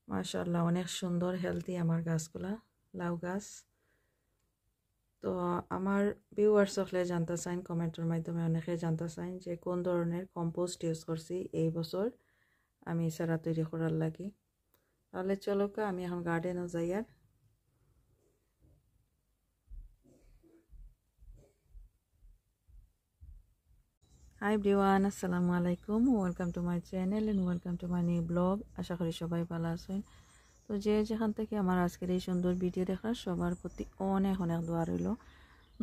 মাশাআল্লাহ অনেক সুন্দর হেলদি আমার গাছগুলা, লাউ গাছ। তো আমার ভিউয়ার্স হলে জানতে চাইন, কমেন্টের মাধ্যমে অনেকে জানতে চাইন যে কোন ধরনের কম্পোস্ট ইউজ করছি এই বছর আমি চারা তৈরি করার লাগি। তাহলে চলো আমি এখন গার্ডেনে যাই। আর হাই এভরিওয়ান, আসসালামু আলাইকুম, welcome to my channel and welcome to my new blog. আশা করি সবাই ভালো আছেন। তো যেখান থেকে আমার আজকের এই সুন্দর ভিডিও দেখার সবার প্রতি অনেক অনেক দোয়া রইল।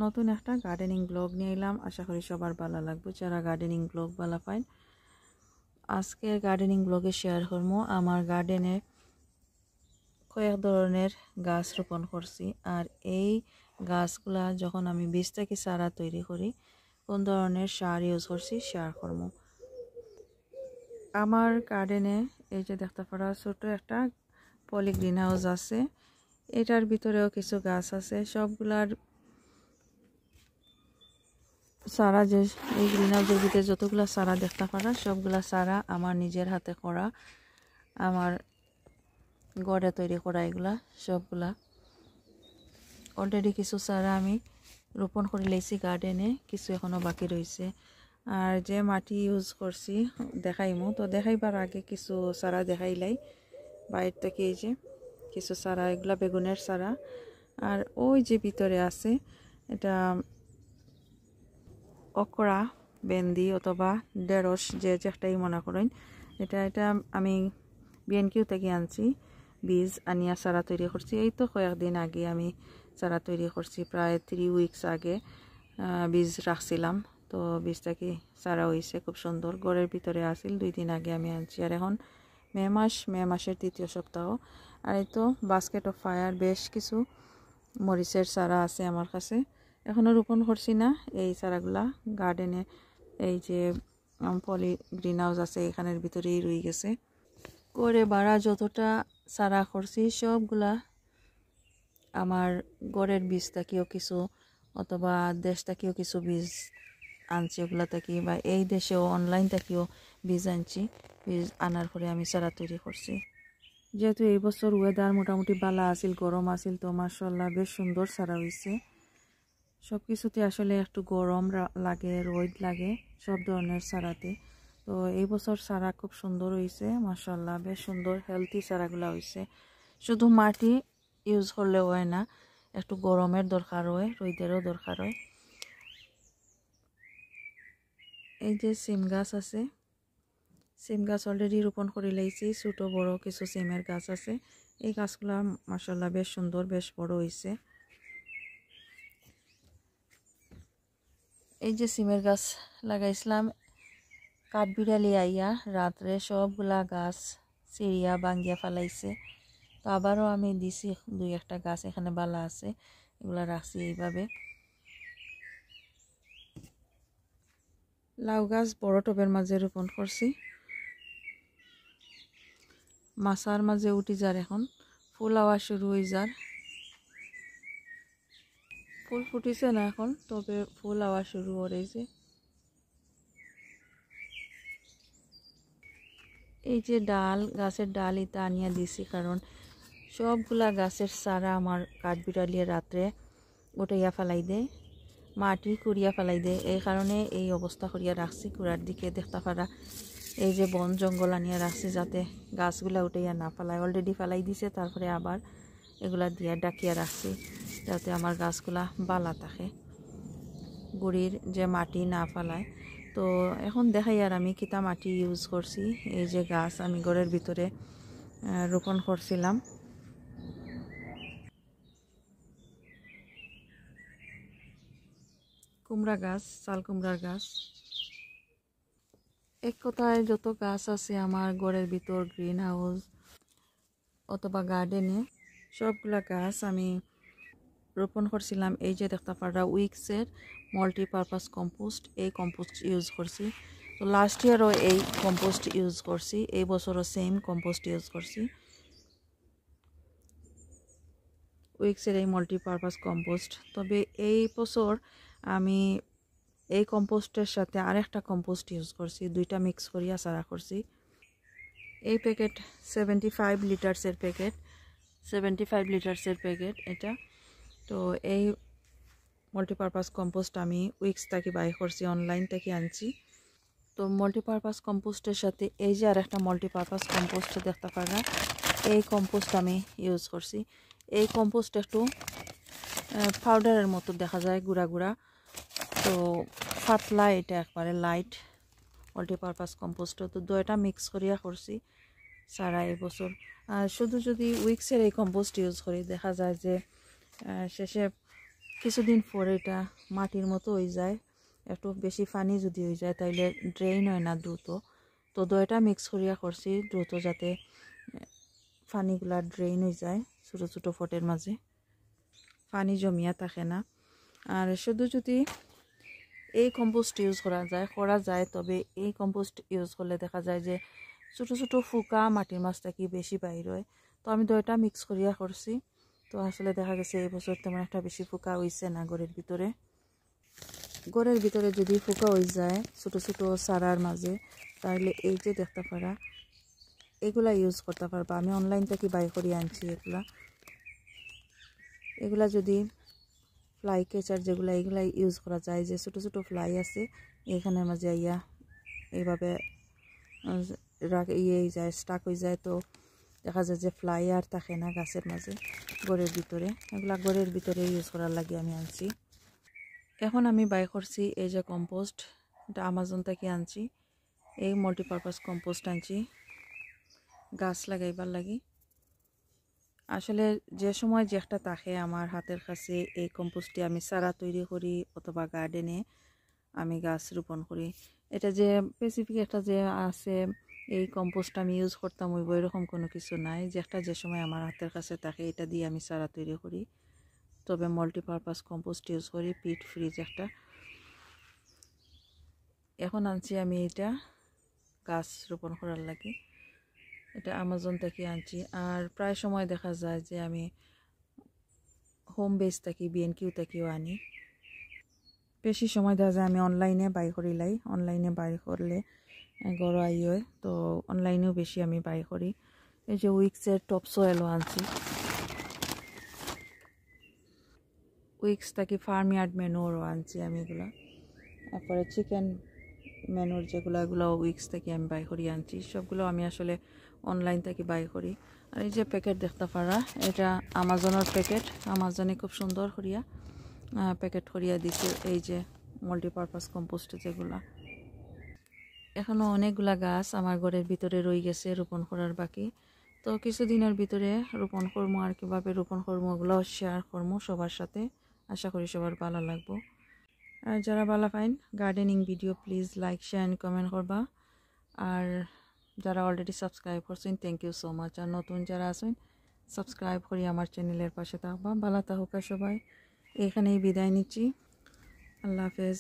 নতুন একটা গার্ডেনিং ব্লগ নিয়ে এলাম, আশা করি সবার ভালো লাগবে যারা গার্ডেনিং ব্লগ ভালো পায়। আজকের গার্ডেনিং ব্লগে শেয়ার করবো আমার গার্ডেনে কয়েক ধরনের গাছ রোপণ করছি, আর এই গাছগুলা যখন আমি বীজ থেকে চারা তৈরি করি কোন ধরনের সার ইউজ করছি শেয়ার করবো। আমার গার্ডেনে এই যে দেখতে পারা ছোট একটা পলি গ্রিন হাউস আছে, এটার ভিতরেও কিছু গাছ আছে। সবগুলার চারা, যে এই গ্রিন হাউসের ভিতরে যতগুলা চারা দেখতে পারা সবগুলা চারা আমার নিজের হাতে করা, আমার গড়ে তৈরি করা। এগুলা সবগুলা অলরেডি কিছু চারা আমি রোপণ করে লেছি গার্ডেনে, কিছু এখনো বাকি রয়েছে। আর যে মাটি ইউজ করছি দেখাইমু, তো দেখাইবার আগে কিছু চারা দেখাইলাই বাইরে থেকে। এই যে কিছু চারা, এগুলা বেগুনের চারা। আর ওই যে ভিতরে আছে এটা অকরা, বেন্দি অথবা ঢেঁড়স, যে যেটাই মনে করেন। এটা আমি বিএনকিউ থেকে আনছি, বীজ আনিয়া চারা তৈরি করছি। এই তো কয়েকদিন আগে আমি চারা তৈরি করছি, প্রায় 3 উইকস আগে বীজ রাখছিলাম। তো বীজটাকে চারা হয়েছে খুব সুন্দর, ঘরের ভিতরে আসিল। 2 দিন আগে আমি আনছি। আর এখন মে মাসের 3য় সপ্তাহ। আর এই তো বাস্কেট অফ ফায়ার বেশ কিছু মরিচের চারা আছে আমার কাছে, এখনও রোপণ করছি না। এই চারাগুলা গার্ডেনে এই যে পলি গ্রিন হাউস আছে এখানের ভিতরেই রয়ে গেছে। করে বাড়া যতটা চারা করছি সবগুলা আমার গড়ের বীজ থেকেও কিছু অথবা দেশ থেকেও কিছু বীজ আনছি, ওগুলা থেকে বা এই দেশেও অনলাইন থেকেও বীজ আনছি। বীজ আনার পরে আমি চারা তৈরি করছি। যেহেতু এই বছর ওয়েদার মোটামুটি ভালো আছিল, গরম আছিল, তো মাশাআল্লাহ বেশ সুন্দর চারা হয়েছে। সব কিছুতে আসলে একটু গরম লাগে, রোদ লাগে সব ধরনের চারাতে। তো এই বছর চারা খুব সুন্দর হয়েছে মাশাআল্লাহ, বেশ সুন্দর হেলদি চারাগুলা হয়েছে। শুধু মাটি ইউজ করলে হয় না, একটু গরমের দরকার হয়, রোদেরও দরকার হয়। এই যে সিম গাছ আছে, সিম গাছ অলরেডি রোপণ করে লাইছি। ছোট বড় কিছু সিমের গাছ আছে। এই গাছগুলা মাশাআল্লাহ বেশ সুন্দর, বেশ বড় হয়েছে। এই যে সিমের গাছ লাগাইছিলাম, কাঠবিড়ালি আইয়া রাত্রে সবগুলা গাছ চিড়িয়া ভাঙ্গিয়া ফেলাইছে। তো আবারও আমি দিছি 2-1টা গাছ এখানে বালা আছে, এগুলা রাখছি এইভাবে। লাউ গাছ বড় টবের মাঝে রোপণ করছি, মাছার মাঝে উঠি যার, এখন ফুল আওয়া শুরু হয়ে যার। ফুল ফুটিছে না এখন, তবে ফুল আওয়া শুরু হয়েছে। এই যে ডাল, গাছের ডাল এটা আনিয়া দিছি, কারণ সবগুলা গাছের চারা আমার কাঠবিড়ালিয়ে রাত্রে উঠাইয়া ফেলাই দেয়, মাটি কুড়িয়া ফেলাই দেয়। এই কারণে এই অবস্থা করিয়া রাখছি। কুড়ার দিকে দেখতে পারা এই যে বন জঙ্গল আনিয়া রাখছি, যাতে গাছগুলা উঠাইয়া না ফেলায়। অলরেডি ফেলাই দিছে, তারপরে আবার এগুলা দিয়া ডাকিয়া রাখছি, যাতে আমার গাছগুলা বালা থাকে, গুড়ির যে মাটি না ফেলায়। তো এখন দেখাই আর আমি কিতা মাটি ইউজ করছি। এই যে গাছ আমি ঘরের ভিতরে রোপণ করছিলাম, কুমড়া গাছ, চাল কুমড়ার গাছ। এক কথায় যত গাছ আছে আমার ঘরের ভিতর, গ্রিন হাউস অথবা গার্ডেনে, সবগুলা গাছ আমি রোপণ করছিলাম। এই যে দেখতে পারা উইক্সের মাল্টিপারপাস কম্পোস্ট, এই কম্পোস্ট ইউজ করছি। তো লাস্ট ইয়ারও এই কম্পোস্ট ইউজ করছি, এই বছরও সেম কম্পোস্ট ইউজ করছি, উইক্সের এই মাল্টিপারপাস কম্পোস্ট। তবে এই বছর আমি এই কম্পোস্টের সাথে আরেকটা কম্পোস্ট ইউজ করছি, 2টা মিক্স করিয়া চারা করছি। এই প্যাকেট 75 লিটার্সের প্যাকেট, 75 লিটার্সের প্যাকেট এটা। তো এই মাল্টিপারপাস কম্পোস্ট আমি উইক্স থেকে বাই করছি, অনলাইন থেকে আনছি। তো মাল্টিপারপাস কম্পোস্টের সাথে এই যে আর একটা মাল্টিপারপাস কম্পোস্ট দেখতে পারা, এই কম্পোস্ট আমি ইউজ করছি। এই কম্পোস্ট একটু পাউডারের মতো দেখা যায়, গুঁড়া গুঁড়া, তো পাতলা, এটা একবারে লাইট মাল্টিপারপাস কম্পোস্ট। তো দুইটা মিক্স করিয়া করছি সারা এবছর। শুধু যদি উইক্সের এই কম্পোস্ট ইউজ করি দেখা যায় যে শেষে কিছুদিন পরে এটা মাটির মতো হয়ে যায়, একটু বেশি পানি যদি হয়ে যায় তাইলে ড্রেইন হয় না দ্রুত। তো দুইটা মিক্স করিয়া করছি দ্রুত যাতে পানিগুলা ড্রেইন হয়ে যায়, ছোটো ছোটো ফটের মাঝে পানি জমিয়া থাকে না। আর শুধু যদি এই কম্পোস্ট ইউজ করা যায় তবে এই কম্পোস্ট ইউজ করলে দেখা যায় যে ছোটো ছোটো ফুকা মাটির মাছ থেকে বেশি বাইর হয়। তো আমি দুইটা মিক্স করিয়া করছি। তো আসলে দেখা গেছে এই বছর তেমন একটা বেশি ফুকা হয়েছে না ঘরের ভিতরে যদি ফুকা হয়ে যায় ছোটো ছোটো সারার মাঝে, তাহলে এই যে দেখতে পারা এগুলা ইউজ করতে পারবা। আমি অনলাইন থেকে বাই করিয়ে আনছি এগুলা যদি ফ্লাই কেচার যেগুলা এগুলা ইউজ করা যায়, যে ছোটো ছোটো ফ্লাই আছে এখানের মাঝে আইয়া এইভাবে যায়, স্টাক হয়ে যায়। তো দেখা যায় যে ফ্লাই আর থাকে না গাছের মাঝে ঘরের ভিতরে, এগুলা ঘরের ভিতরে ইউজ করার লাগে আমি আনছি। এখন আমি বাই করছি এই যে কম্পোস্ট, এটা আমাজন থেকে আনছি। এই মাল্টিপারপাস কম্পোস্ট আনছি গাছ লাগাইবার লাগি। আসলে যে সময় যে একটা থাকে আমার হাতের কাছে এই কম্পোস্টটি আমি চারা তৈরি করি অথবা গার্ডেনে আমি গাছ রোপণ করি। এটা যে স্পেসিফিক একটা যে আছে এই কম্পোস্ট আমি ইউজ করতাম ওই এরকম কোনো কিছু নাই, যে একটা যে সময় আমার হাতের কাছে থাকে এটা দিয়ে আমি চারা তৈরি করি। তবে মাল্টিপারপাস কম্পোস্ট ইউজ করি, পিট ফ্রিজ একটা। এখন আনছি আমি এটা গাছ রোপণ করার লাগে, এটা আমাজন থেকে আনছি। আর প্রায় সময় দেখা যায় যে আমি হোম বেস থেকে বিএনকিউ থেকেও আনি। বেশি সময় দেখা যায় আমি অনলাইনে বাই করিলাই, অনলাইনে বাই করলে গড় আই হয়, তো অনলাইনেও বেশি আমি বাই করি। এই যে উইক্সের টপ সয়েলও আনছি, উইক্স থেকে ফার্ম ইয়ার্ড ম্যানুয়ারও আনছি আমি এগুলো। তারপরে চিকেন ম্যানুর যেগুলো এগুলো উইক্স থেকে আমি বাই করি আনছি। সবগুলো আমি আসলে অনলাইন থেকে বাই করি। আর এই যে প্যাকেট দেখতে পারা এটা আমাজনের প্যাকেট, আমাজনে খুব সুন্দর করিয়া প্যাকেট করিয়া দিছে এই যে মাল্টিপারপাস কম্পোস্ট যেগুলা। এখনও অনেকগুলা গাছ আমার ঘরের ভিতরে রয়ে গেছে রোপণ করার বাকি। তো কিছুদিনের ভিতরে রোপণ করবো, আর কীভাবে রোপণ করবো ওগুলো শেয়ার করবো সবার সাথে। আশা করি সবার ভালো লাগবো। আর যারা ভালো পাইন gardening video please like share and comment করবা। আর যারা অলরেডি সাবস্ক্রাইব করছেন থ্যাংক ইউ সো মাচ। আর নতুন যারা আছেন সাবস্ক্রাইব করি আমার চ্যানেলের পাশে থাকবা। ভালো থাকুক সবাই, এখানেই বিদায় নিচ্ছি। আল্লাহ হাফেজ।